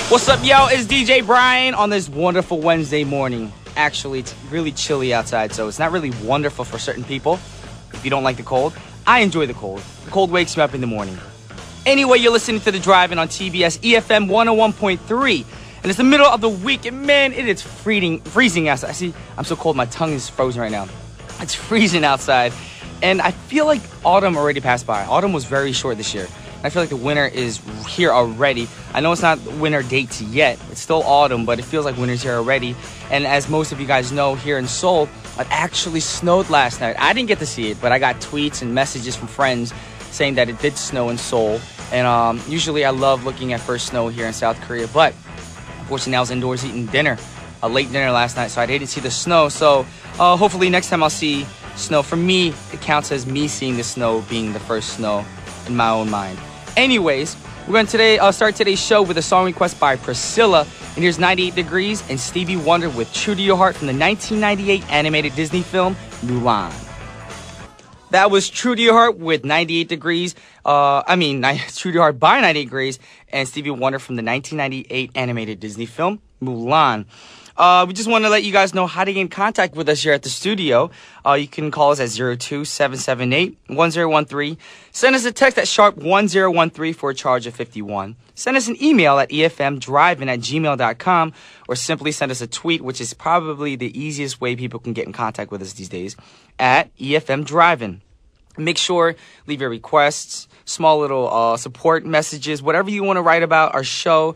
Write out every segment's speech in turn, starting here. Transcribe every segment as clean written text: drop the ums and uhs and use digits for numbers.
What's up, yo? It's DJ Brian on this wonderful Wednesday morning. Actually, it's really chilly outside, so it's not really wonderful for certain people. If you don't like the cold, I enjoy the cold. The cold wakes me up in the morning. Anyway, you're listening to The Drive-In on TBS EFM 101.3. And it's the middle of the week, and man, it is freezing outside. See, I'm so cold, my tongue is frozen right now. It's freezing outside, and I feel like autumn already passed by. Autumn was very short this year. I feel like the winter is here already. I know it's not winter dates yet. It's still autumn, but it feels like winter's here already. And as most of you guys know, here in Seoul, it actually snowed last night. I didn't get to see it, but I got tweets and messages from friends saying that it did snow in Seoul. And usually I love looking at first snow here in South Korea, but unfortunately I was indoors eating dinner, a late dinner last night, so I didn't see the snow. So hopefully next time I'll see snow. For me, it counts as me seeing the snow being the first snow in my own mind. Anyways, we're going to start today's show with a song request by Priscilla. And here's 98 Degrees and Stevie Wonder with True to Your Heart from the 1998 animated Disney film Mulan. That was True to Your Heart with 98 Degrees. True to Your Heart by 98 Degrees and Stevie Wonder from the 1998 animated Disney film Mulan. We just want to let you guys know how to get in contact with us here at the studio. You can call us at 02-778-1013. Send us a text at sharp 1013 for a charge of 51. Send us an email at efmdrivein@gmail.com or simply send us a tweet, which is probably the easiest way people can get in contact with us these days, at efmdrivein. Make sure, leave your requests, small little support messages, whatever you want to write about our show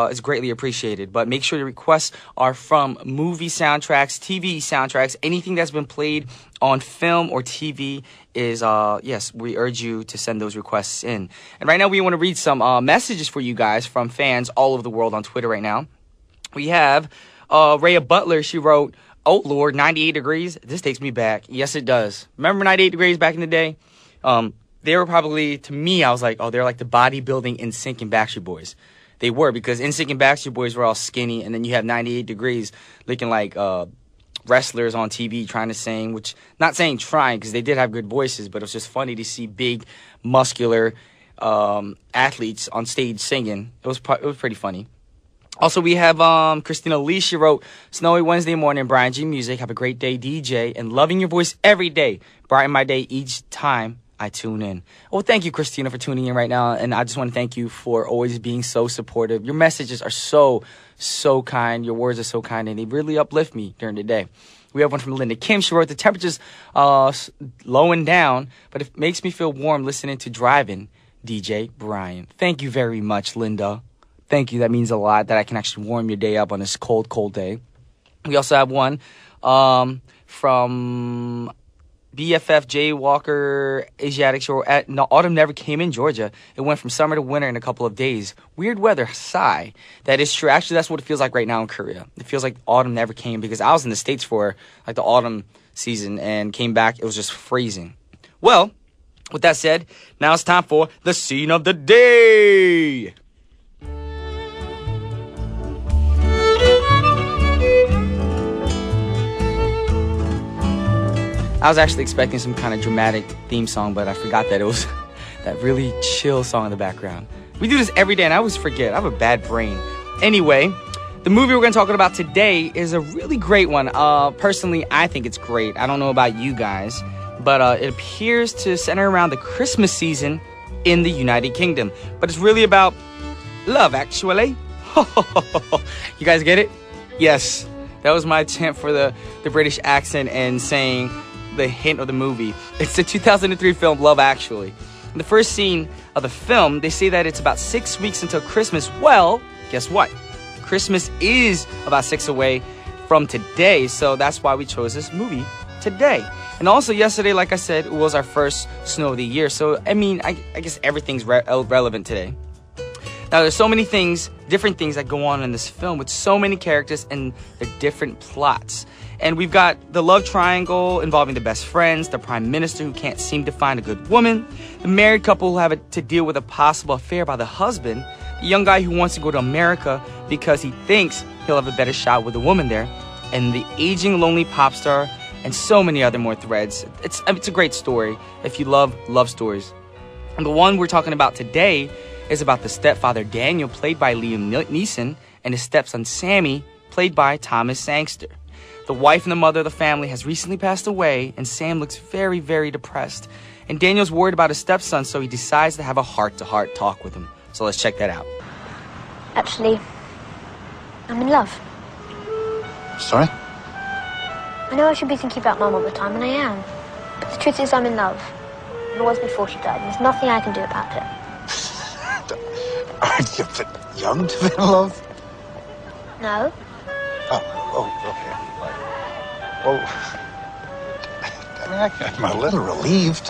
is greatly appreciated. But make sure your requests are from movie soundtracks, TV soundtracks, anything that's been played on film or TV is, yes, we urge you to send those requests in. And right now we want to read some messages for you guys from fans all over the world on Twitter right now. We have Rhea Butler. She wrote, "Oh, Lord, 98 Degrees. This takes me back." Yes, it does. Remember 98 Degrees back in the day? They were probably, to me, I was like, oh, they're like the bodybuilding NSYNC and Backstreet Boys. They were, because NSYNC and Backstreet Boys were all skinny, and then you have 98 Degrees looking like wrestlers on TV trying to sing, which, not saying trying, because they did have good voices, but it was just funny to see big, muscular athletes on stage singing. It was pretty funny. Also, we have Christina Lee. She wrote, "Snowy Wednesday morning, Brian G Music. Have a great day, DJ, and loving your voice every day. Brighten my day each time I tune in." Well, thank you, Christina, for tuning in right now, and I just want to thank you for always being so supportive. Your messages are so kind. Your words are so kind, and they really uplift me during the day. We have one from Linda Kim. She wrote, "The temperature's lowing down, but it makes me feel warm listening to Driving, DJ Brian." Thank you very much, Linda. Thank you. That means a lot that I can actually warm your day up on this cold, cold day. We also have one from BFF J Walker Asiatic Shore. No, autumn never came in Georgia. It went from summer to winter in a couple of days. Weird weather, sigh. That is true. Actually, that's what it feels like right now in Korea. It feels like autumn never came, because I was in the States for like the autumn season and came back. It was just freezing. Well, with that said, now it's time for the scene of the day. I was actually expecting some kind of dramatic theme song, but I forgot that it was that really chill song in the background. We do this every day, and I always forget. I have a bad brain. Anyway, the movie we're going to talk about today is a really great one. Personally, I think it's great. I don't know about you guys, but it appears to center around the Christmas season in the United Kingdom. But it's really about love, actually. You guys get it? Yes. That was my attempt for the British accent and saying the hint of the movie. It's the 2003 film Love Actually. In the first scene of the film, they say that it's about 6 weeks until Christmas. Well, guess what? Christmas is about 6 away from today, so that's why we chose this movie today. And also yesterday, like I said, it was our first snow of the year, so I mean, I guess everything's relevant today. Now, there's so many things, different things that go on in this film with so many characters and the different plots. And we've got the love triangle involving the best friends, the prime minister who can't seem to find a good woman, the married couple who have to deal with a possible affair by the husband, the young guy who wants to go to America because he thinks he'll have a better shot with a woman there, and the aging lonely pop star, and so many other more threads. It's a great story if you love love stories. And the one we're talking about today is about the stepfather Daniel, played by Liam Neeson, and his stepson Sammy, played by Thomas Sangster. The wife and the mother of the family has recently passed away, and Sam looks very, very depressed. And Daniel's worried about his stepson, so he decides to have a heart-to-heart talk with him. So let's check that out. Actually, I'm in love. Sorry? I know I should be thinking about Mum all the time, and I am. But the truth is I'm in love. I was before she died, and there's nothing I can do about it. Aren't you a bit young to be in love? No. Oh, okay. Well, I mean, I'm a little relieved.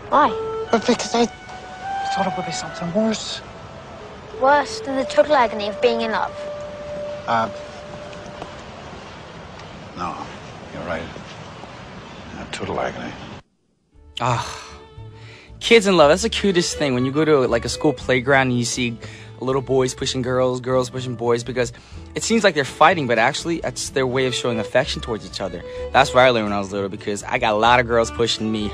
Why? But because I thought it would be something worse. Worse than the total agony of being in love. No, you're right. Total agony. Kids in love, that's the cutest thing when you go to like a school playground and you see little boys pushing girls, girls pushing boys, because it seems like they're fighting, but actually that's their way of showing affection towards each other. That's what I learned when I was little, because I got a lot of girls pushing me.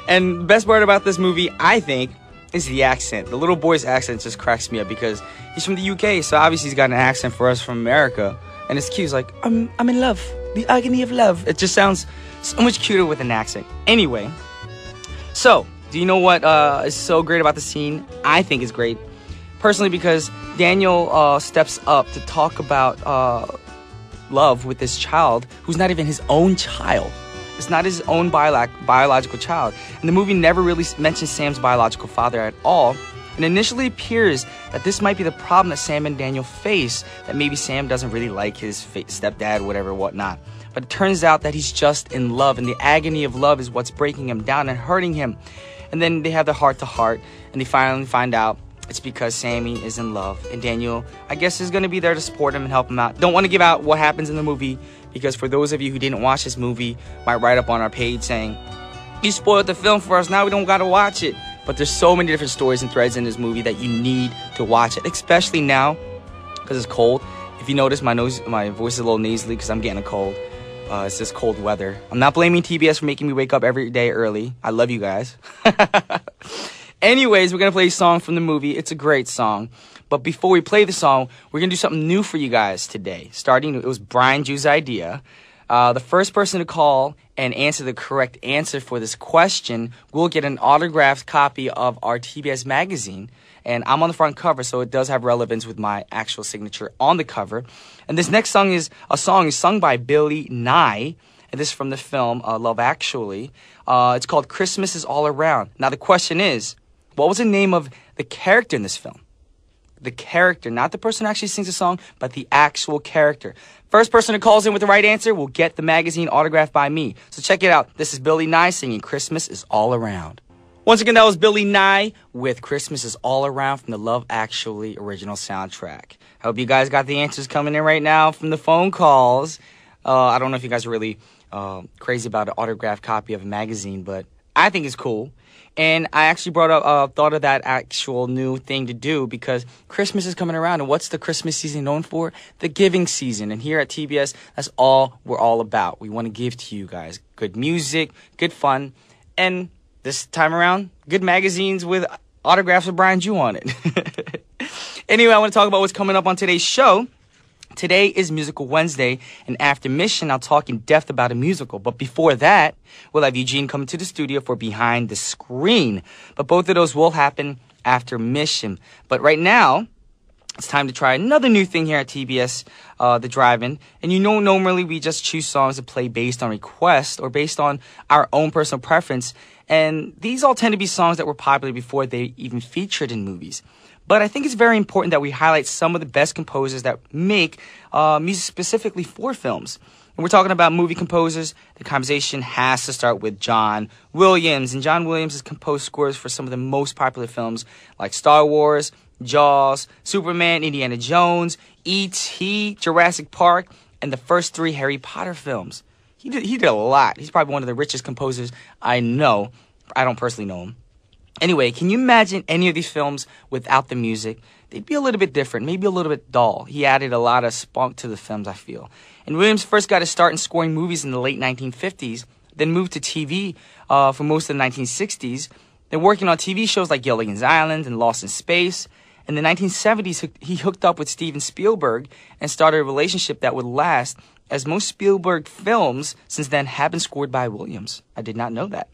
And the best part about this movie, I think, is the accent. The little boy's accent just cracks me up because he's from the UK, so obviously he's got an accent for us from America, and it's cute. He's like, I'm in love. The agony of love. It just sounds so much cuter with an accent. Anyway, so do you know what is so great about the scene? I think is great, personally, because Daniel steps up to talk about love with this child who's not even his own child. It's not his own biological child. And the movie never really mentions Sam's biological father at all. And initially appears that this might be the problem that Sam and Daniel face, that maybe Sam doesn't really like his stepdad, whatever, whatnot. But it turns out that he's just in love, and the agony of love is what's breaking him down and hurting him. And then they have their heart-to-heart, and they finally find out it's because Sammy is in love. And Daniel, I guess, is going to be there to support him and help him out. Don't want to give out what happens in the movie, because for those of you who didn't watch this movie, might write up on our page saying, you spoiled the film for us, now we don't got to watch it. But there's so many different stories and threads in this movie that you need to watch it, especially now, because it's cold. If you notice, my voice is a little nasally because I'm getting a cold. It's just cold weather. I'm not blaming TBS for making me wake up every day early. I love you guys. Anyways, we're going to play a song from the movie. It's a great song. But before we play the song, we're going to do something new for you guys today. It was Brian Jew's idea. The first person to call and answer the correct answer for this question will get an autographed copy of our TBS magazine. And I'm on the front cover, so it does have relevance with my actual signature on the cover. And this next song is sung by Billy Nye. And this is from the film Love Actually. It's called Christmas is All Around. Now the question is, what was the name of the character in this film? The character, not the person who actually sings the song, but the actual character. First person who calls in with the right answer will get the magazine autographed by me. So check it out. This is Billy Nye singing Christmas is All Around. Once again, that was Billy Nye with Christmas is All Around from the Love Actually original soundtrack. I hope you guys got the answers coming in right now from the phone calls. I don't know if you guys are really crazy about an autographed copy of a magazine, but I think it's cool. And I actually thought of that actual new thing to do because Christmas is coming around. And what's the Christmas season known for? The giving season. And here at TBS, that's all we're all about. We want to give to you guys good music, good fun, and this time around, good magazines with autographs of Brian Jew on it. Anyway, I want to talk about what's coming up on today's show. Today is Musical Wednesday, and after Mission, I'll talk in depth about a musical. But before that, we'll have Eugene come to the studio for Behind the Screen. But both of those will happen after Mission. But right now, it's time to try another new thing here at TBS, the Drive-In. And you know, normally we just choose songs to play based on request or based on our own personal preference. And these all tend to be songs that were popular before they even featured in movies. But I think it's very important that we highlight some of the best composers that make music specifically for films. And we're talking about movie composers. The conversation has to start with John Williams. And John Williams has composed scores for some of the most popular films like Star Wars, Jaws, Superman, Indiana Jones, E.T., Jurassic Park, and the first 3 Harry Potter films. He did a lot. He's probably one of the richest composers I know. I don't personally know him. Anyway, can you imagine any of these films without the music? They'd be a little bit different, maybe a little bit dull. He added a lot of spunk to the films, I feel. And Williams first got his start in scoring movies in the late 1950s, then moved to TV for most of the 1960s. Then working on TV shows like Gilligan's Island and Lost in Space. In the 1970s, he hooked up with Steven Spielberg and started a relationship that would last, as most Spielberg films since then have been scored by Williams. I did not know that.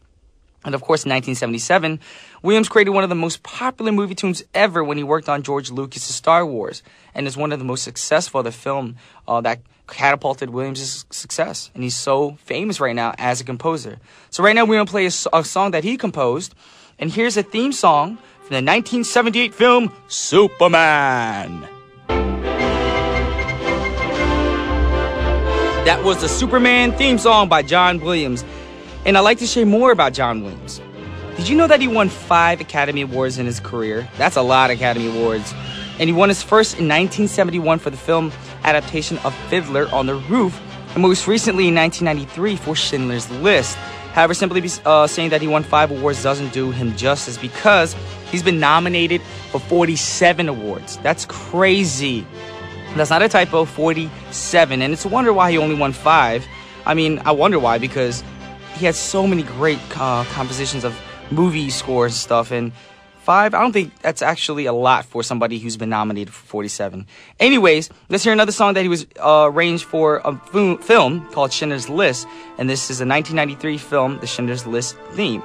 And of course, in 1977, Williams created one of the most popular movie tunes ever when he worked on George Lucas' Star Wars, and is one of the most successful of the film that catapulted Williams' success. And he's so famous right now as a composer. So right now, we're going to play a song that he composed, and here's a theme song from the 1978 film Superman. That was the Superman theme song by John Williams. And I'd like to share more about John Williams. Did you know that he won 5 Academy Awards in his career? That's a lot of Academy Awards. And he won his first in 1971 for the film adaptation of Fiddler on the Roof, and most recently in 1993 for Schindler's List. However, simply saying that he won 5 awards doesn't do him justice, because he's been nominated for 47 awards. That's crazy. That's not a typo, 47. And it's a wonder why he only won 5. I mean, I wonder why, because he has so many great compositions of movie scores and stuff, and 5, I don't think that's actually a lot for somebody who's been nominated for 47. Anyways, let's hear another song that he was arranged for a film called Schindler's List, and this is a 1993 film, the Schindler's List theme.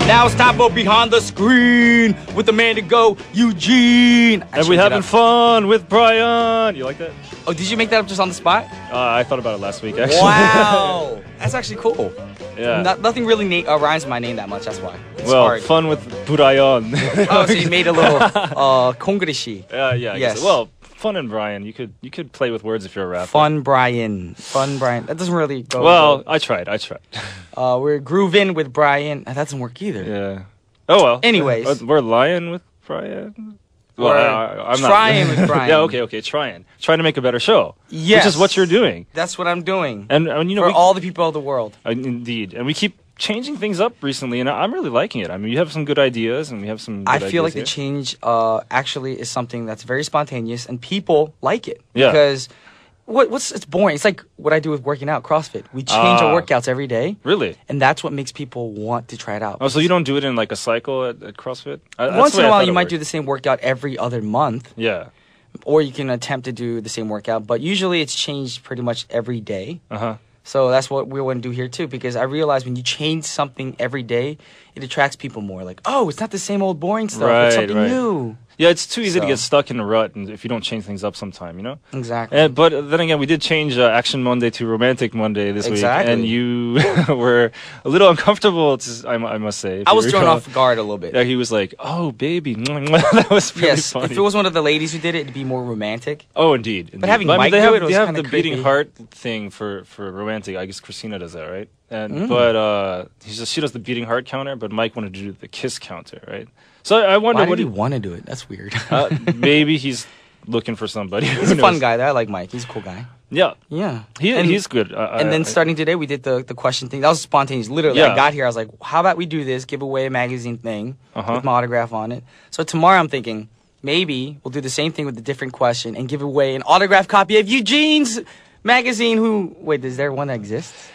Now it's time for Behind the Screen with the man to go, Eugene. And we having fun with Brian. You like that? Oh, did you make that up just on the spot? I thought about it last week, actually. Wow. That's actually cool. Yeah. Nothing really rhymes my name that much, that's why. It's well, hard. fun with Brian. Oh, so you made a little Kongreshi. Yeah, yes. Well, fun and Brian. You could play with words if you're a rapper. Fun Brian. That doesn't really go. Well, I tried. We're grooving with Brian. That doesn't work either. Yeah. Oh well. Anyways, we're lying with Brian. Well, I'm trying with Brian. Yeah. Okay. Trying to make a better show. Yes. Which is what you're doing. That's what I'm doing. And you know, for all the people of the world. Indeed. And we keep changing things up recently, and I'm really liking it. I mean, you have some good ideas, and we have some. I feel like the change actually is something that's very spontaneous, and people like it. Yeah. Because it's boring. It's like what I do with working out, CrossFit. We change our workouts every day. Really? And that's what makes people want to try it out. Oh, so you don't do it in like a cycle at CrossFit? Once in a while, you might do the same workout every other month. Yeah. Or you can attempt to do the same workout, but usually it's changed pretty much every day. Uh-huh. So that's what we want to do here too, because I realize when you change something every day, it attracts people more. Like, oh, it's not the same old boring stuff. It's something new. Yeah, it's too easy to get stuck in a rut if you don't change things up sometime, you know? Exactly. But then again, we did change Action Monday to Romantic Monday this week. And you were a little uncomfortable, I must say. I was thrown off guard a little bit. Yeah, he was like, oh, baby. That was really funny. If it was one of the ladies who did it, it'd be more romantic. Oh, indeed. But having Mike do it was they have kind the of beating heart thing for romantic. I guess Christina does that, right? But she does the beating heart counter, but Mike wanted to do the kiss counter, right? So I wonder why did he want to do it? That's weird. Maybe he's looking for somebody. He's a fun guy, though. I like Mike. He's a cool guy. Yeah. Yeah. He's good. And then starting today, we did the question thing. That was spontaneous. Literally, I got here, I was like, how about we do this, give away a magazine thing with my autograph on it. So tomorrow I'm thinking, maybe we'll do the same thing with a different question and give away an autographed copy of Eugene's magazine. Wait, is there one that exists?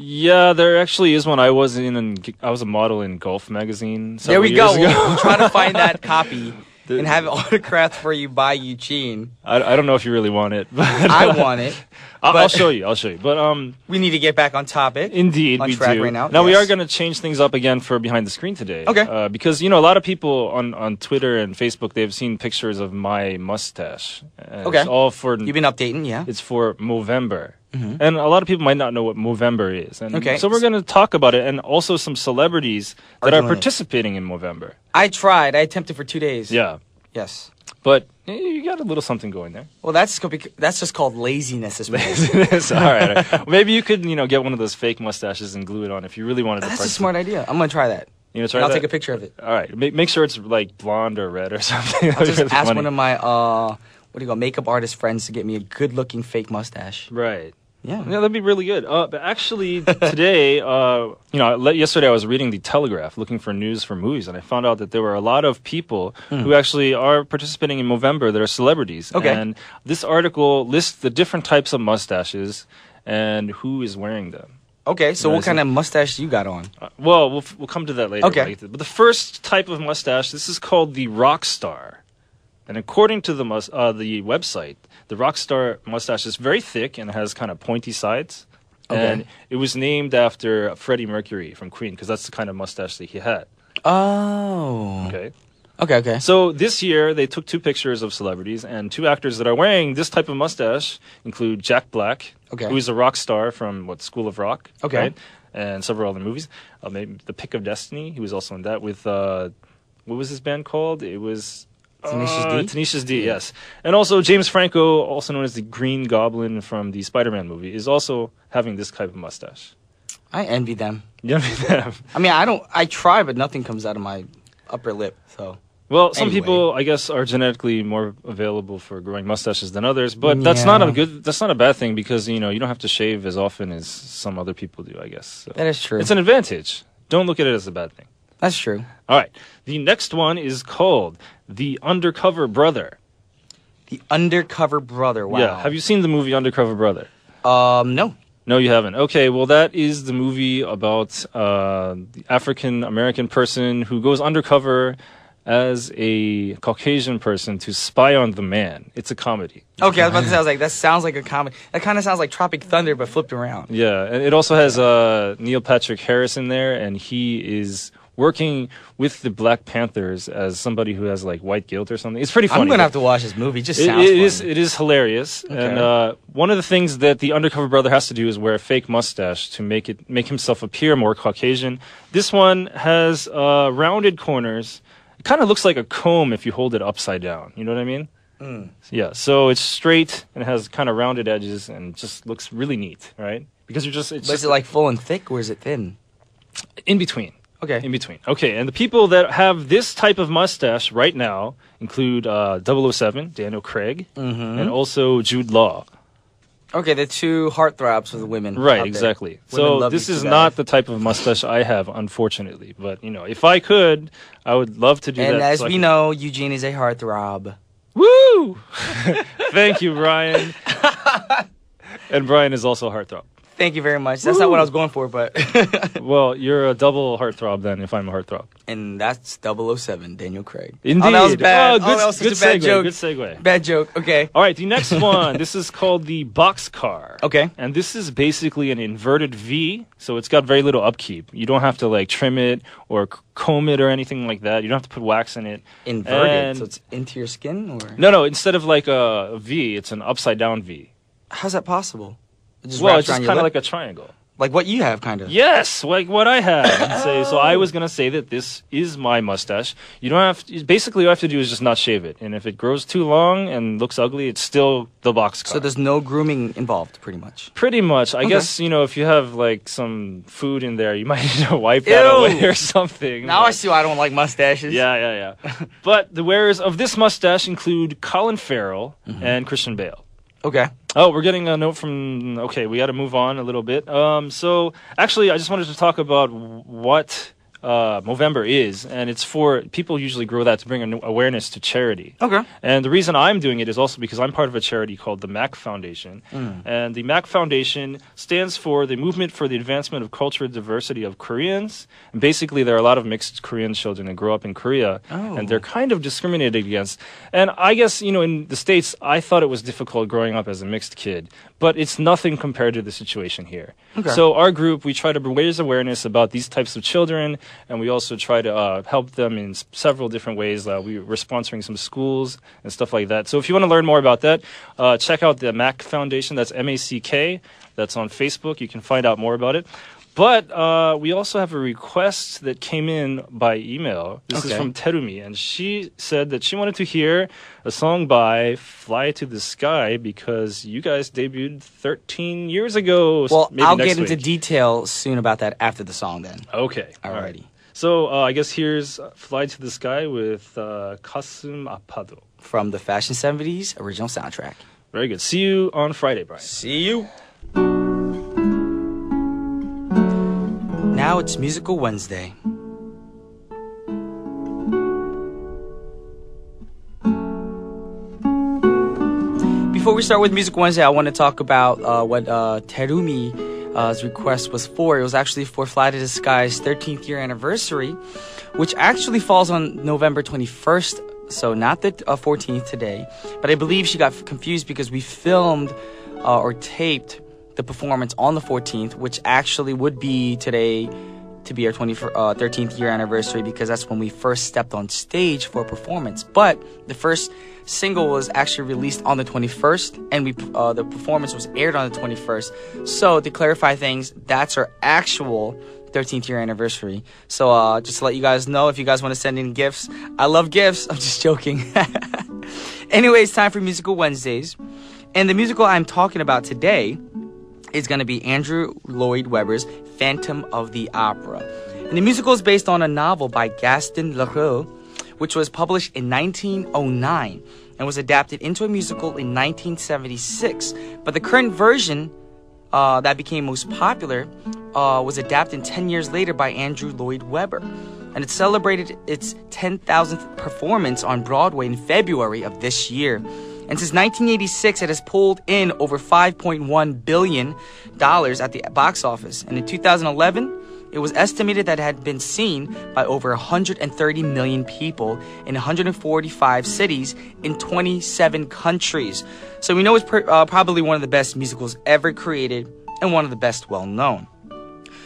Yeah, there actually is one. I was a model in Golf magazine. There we go. We'll try to find that copy and have it autographed for you by Eugene. I don't know if you really want it, but I want it. I'll show you. But we need to get back on topic. Indeed, we do. Right now. Now we are going to change things up again for Behind the Screen today. Okay. Because a lot of people on Twitter and Facebook, they've seen pictures of my mustache. Okay. It's all for. You've been updating, yeah. It's for Movember. Mm-hmm. And a lot of people might not know what Movember is. And so we're going to talk about it, and also some celebrities that are participating in Movember. I attempted for 2 days. Yeah. Yes. But you got a little something going there. Well, that's just called laziness. Laziness. All right. Maybe you could, get one of those fake mustaches and glue it on if you really wanted to. That's a smart idea. I'm going to try that. You gonna try that? I'll take a picture of it. All right. Make sure it's like blonde or red or something. I'll just ask one of my makeup artist friends to get me a good-looking fake mustache. Right. Yeah, that'd be really good. But actually, today, yesterday I was reading the Telegraph, looking for news for movies, and I found out that there were a lot of people who actually are participating in Movember that are celebrities. Okay. And this article lists the different types of mustaches and who is wearing them. Okay, so You know what kind of mustache you got on? Well, we'll come to that later. Okay. Right? But the first type of mustache, this is called the rock star. And according to the website, the rock star mustache is very thick and has kind of pointy sides. Okay. And it was named after Freddie Mercury from Queen because that's the kind of mustache that he had. Oh. Okay. Okay. So this year, they took 2 pictures of celebrities, and 2 actors that are wearing this type of mustache include Jack Black, who is a rock star from, School of Rock, right? And several other movies. Maybe The Pick of Destiny, he was also in that with, what was his band called? It was... Tenacious D? Tenacious D, yes. And also James Franco, also known as the Green Goblin from the Spider-Man movie, is also having this type of mustache. I envy them. You envy them? I mean, I try, but nothing comes out of my upper lip, so... Well, some Anyway. people, I guess, are genetically more available for growing mustaches than others, but that's not a bad thing because, you don't have to shave as often as some other people do, I guess. So That is true. it's an advantage. Don't look at it as a bad thing. That's true. All right. The next one is called The Undercover Brother. The Undercover Brother, wow. Yeah. Have you seen the movie Undercover Brother? No. No, you haven't. Okay, well, that is the movie about the African-American person who goes undercover as a Caucasian person to spy on the man. It's a comedy. Okay, I was about to say, that sounds like a comedy. That kind of sounds like Tropic Thunder, but flipped around. Yeah, and it also has Neil Patrick Harris in there, and he is working with the Black Panthers as somebody who has white guilt or something. It's pretty funny. I'm going to have to watch this movie. It just sounds funny. It is hilarious. Okay. And one of the things that the undercover brother has to do is wear a fake mustache to make himself appear more Caucasian. This one has rounded corners. It kind of looks like a comb if you hold it upside down. You know what I mean? Mm. Yeah, so it's straight and it has kind of rounded edges and just looks really neat, right? Because But is it full and thick or is it thin? in between. Okay. In between. Okay, and the people that have this type of mustache right now include 007, Daniel Craig, and also Jude Law. Okay, the 2 heartthrobs for the women. Right, out there. exactly. Women So love this these is 2 not guys. the type of mustache I have, unfortunately. But, if I could, I would love to do that. And as so I we could- know, Eugene is a heartthrob. Woo! Thank you, Brian. And Brian is also a heartthrob. Thank you very much. That's not what I was going for, but... Well, you're a double heartthrob then, if I'm a heartthrob. And that's 007, Daniel Craig. Indeed. Oh, that was bad. Oh, good, that was such good a bad segue, joke. Good segue. Bad joke. Okay. All right, the next one. This is called the boxcar. Okay. And this is basically an inverted V, so it's got very little upkeep. You don't have to trim it or comb it or anything like that. You don't have to put wax in it. Inverted, And- so it's into your skin? Or No, instead of a V, it's an upside down V. how's that possible? It just Well, wraps it's just around your kind of lip? like a triangle. Like what you have, kind of. Yes, like what I have. So I was gonna say that this is my mustache. You don't have to, basically all you have to do is just not shave it, and if it grows too long and looks ugly, it's still the boxcar. So there's no grooming involved, pretty much. Pretty much. I Okay. guess if you have some food in there, you might need to wipe that away or something. Now I see why I don't like mustaches. Yeah. But the wearers of this mustache include Colin Farrell and Christian Bale. Okay. Oh, we're getting a note from... Okay, we got to move on a little bit. So, actually, I just wanted to talk about what Movember is, and it's for... People usually grow that to bring awareness to charity. Okay. And the reason I'm doing it is also because I'm part of a charity called the MAC Foundation. And the MAC Foundation stands for the Movement for the Advancement of Cultural Diversity of Koreans. And basically, there are a lot of mixed Korean children that grow up in Korea, and they're kind of discriminated against. And I guess, in the States, I thought it was difficult growing up as a mixed kid, but it's nothing compared to the situation here. Okay. So our group, we try to raise awareness about these types of children, and we also try to help them in several different ways. We're sponsoring some schools and stuff like that. So if you want to learn more about that, check out the MAC Foundation. That's MACK. That's on Facebook. You can find out more about it. But we also have a request that came in by email. This is from Terumi, and she said that she wanted to hear a song by Fly to the Sky because you guys debuted 13 years ago. Well, maybe I'll next get into week. detail soon about that after the song then. Okay. Alrighty. So I guess here's Fly to the Sky with 가슴 아파도. From the Fashion 70s original soundtrack. Very good. See you on Friday, Brian. See you. Now it's Musical Wednesday. Before we start with Musical Wednesday, I want to talk about what Terumi his request was for. It was actually for Flight of the Sky's 13th year anniversary, which actually falls on November 21st, so not the 14th today. But I believe she got confused because we filmed or taped the performance on the 14th, which actually would be today to be our 13th year anniversary, because that's when we first stepped on stage for a performance. But the first single was actually released on the 21st, and the performance was aired on the 21st. So to clarify things, that's our actual 13th year anniversary. So just to let you guys know, if you guys want to send in gifts, I love gifts. I'm just joking. Anyways, time for Musical Wednesdays. And the musical I'm talking about today is going to be Andrew Lloyd Webber's Phantom of the Opera. And the musical is based on a novel by Gaston Leroux, which was published in 1909 and was adapted into a musical in 1976. But the current version that became most popular was adapted 10 years later by Andrew Lloyd Webber. And it celebrated its 10,000th performance on Broadway in February of this year. And since 1986, it has pulled in over $5.1 billion at the box office. And in 2011, it was estimated that it had been seen by over 130 million people in 145 cities in 27 countries. So we know it's probably one of the best musicals ever created and one of the best well-known.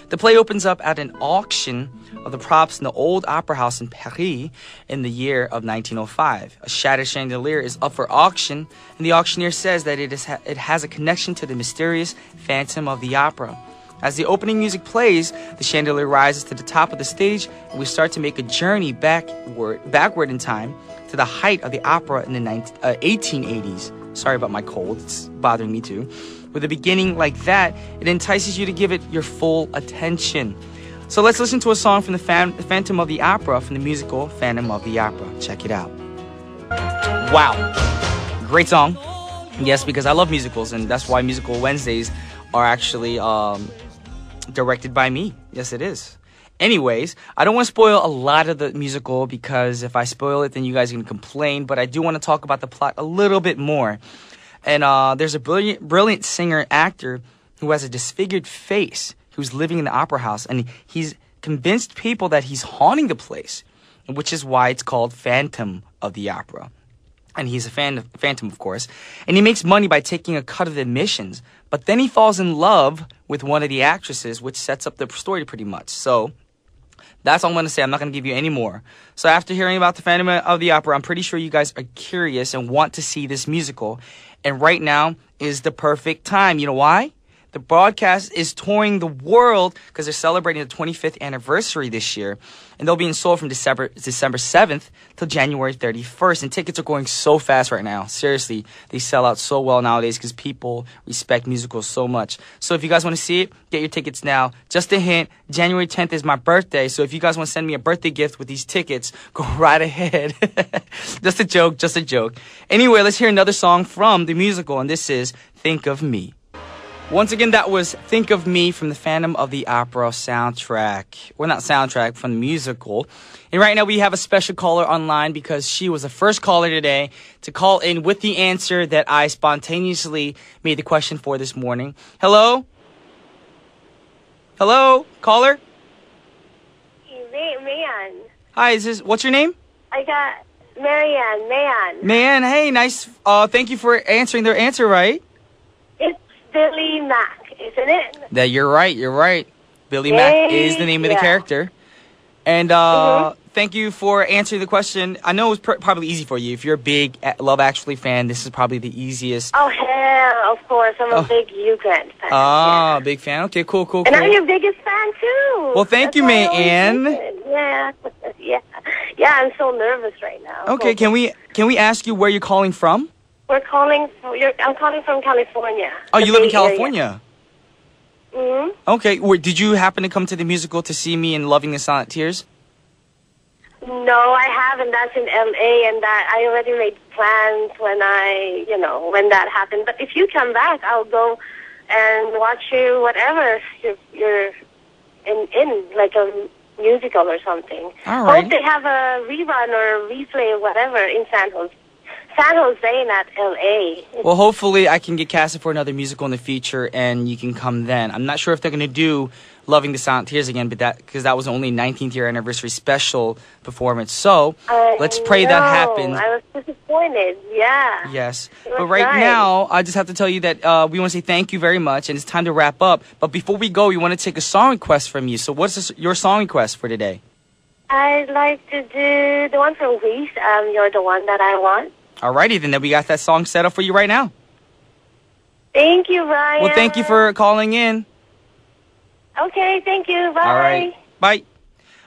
The play opens up at an auction of the props in the old opera house in Paris in the year of 1905. A shattered chandelier is up for auction, and the auctioneer says that it has a connection to the mysterious Phantom of the Opera. As the opening music plays, the chandelier rises to the top of the stage, and we start to make a journey backward in time to the height of the opera in the 1880s. Sorry about my cold, it's bothering me too. With a beginning like that, it entices you to give it your full attention. So let's listen to a song from the Phantom of the Opera from the musical Phantom of the Opera. Check it out. Wow. Great song. Yes, because I love musicals, and that's why Musical Wednesdays are actually directed by me. Yes, it is. Anyways, I don't want to spoil a lot of the musical, because if I spoil it, then you guys can complain. But I do want to talk about the plot a little bit more. And there's a brilliant singer-actor who has a disfigured face who's living in the opera house. And he's convinced people that he's haunting the place, which is why it's called Phantom of the Opera. And he's a phantom, of course. And he makes money by taking a cut of the admissions. But then he falls in love with one of the actresses, which sets up the story pretty much. So that's all I'm going to say. I'm not going to give you any more. So after hearing about the Phantom of the Opera, I'm pretty sure you guys are curious and want to see this musical. And right now is the perfect time. You know why? The broadcast is touring the world because they're celebrating the 25th anniversary this year. And they'll be in Seoul from December 7th till January 31st. And tickets are going so fast right now. Seriously, they sell out so well nowadays because people respect musicals so much. So if you guys want to see it, get your tickets now. Just a hint, January 10th is my birthday. So if you guys want to send me a birthday gift with these tickets, go right ahead. Just a joke, just a joke. Anyway, let's hear another song from the musical. And this is Think of Me. Once again, that was Think of Me from the Phantom of the Opera soundtrack. Well, not soundtrack, from the musical. And right now we have a special caller online because she was the first caller today to call in with the answer that I spontaneously made the question for this morning. Hello? Hello? Caller? Mayan. Hi, what's your name? I got Marianne. Mayan, hey, nice. Thank you for answering their answer right. It's Billy Mack, isn't it? That you're right. Billy Mack is the name of the character. And thank you for answering the question. I know it was probably easy for you. If you're a big Love Actually fan, this is probably the easiest. Oh, hell, of course. I'm a big Hugh Grant fan. Ah, big fan. Okay, cool. And I'm your biggest fan, too. Well, thank you, Mayan. Yeah, I'm so nervous right now. Okay, can we ask you where you're calling from? I'm calling from California. Oh, you live in California? Mm-hmm. Okay. Did you happen to come to the musical to see me in Loving the Silent Tears? No, I haven't. That's in L.A. and that I already made plans when that happened. But if you come back, I'll go and watch you, whatever you're in like a musical or something. All right. Hope they have a rerun or a replay or whatever in San San Jose, not LA. Well, hopefully I can get casted for another musical in the future, and you can come then. I'm not sure if they're going to do Loving the Silent Tears again, but because that was only 19th year anniversary special performance. So let's pray that happens. I was disappointed. Yeah. Yes. But right now, I just have to tell you that we want to say thank you very much, and it's time to wrap up. But before we go, we want to take a song request from you. So what's your song request for today? I'd like to do the one from Greece, You're the One That I Want. Alrighty, then we got that song set up for you right now. Thank you, Ryan. Well, thank you for calling in. Okay, thank you. Bye. All right. Bye.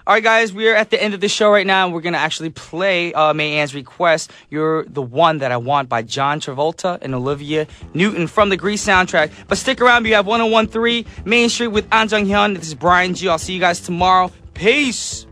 All right, guys, we're at the end of the show right now, and we're going to actually play May Ann's request, You're the One That I Want by John Travolta and Olivia Newton from the Grease soundtrack. But stick around. We have 1013 Main Street with An Jung-hyun. This is Brian G. I'll see you guys tomorrow. Peace.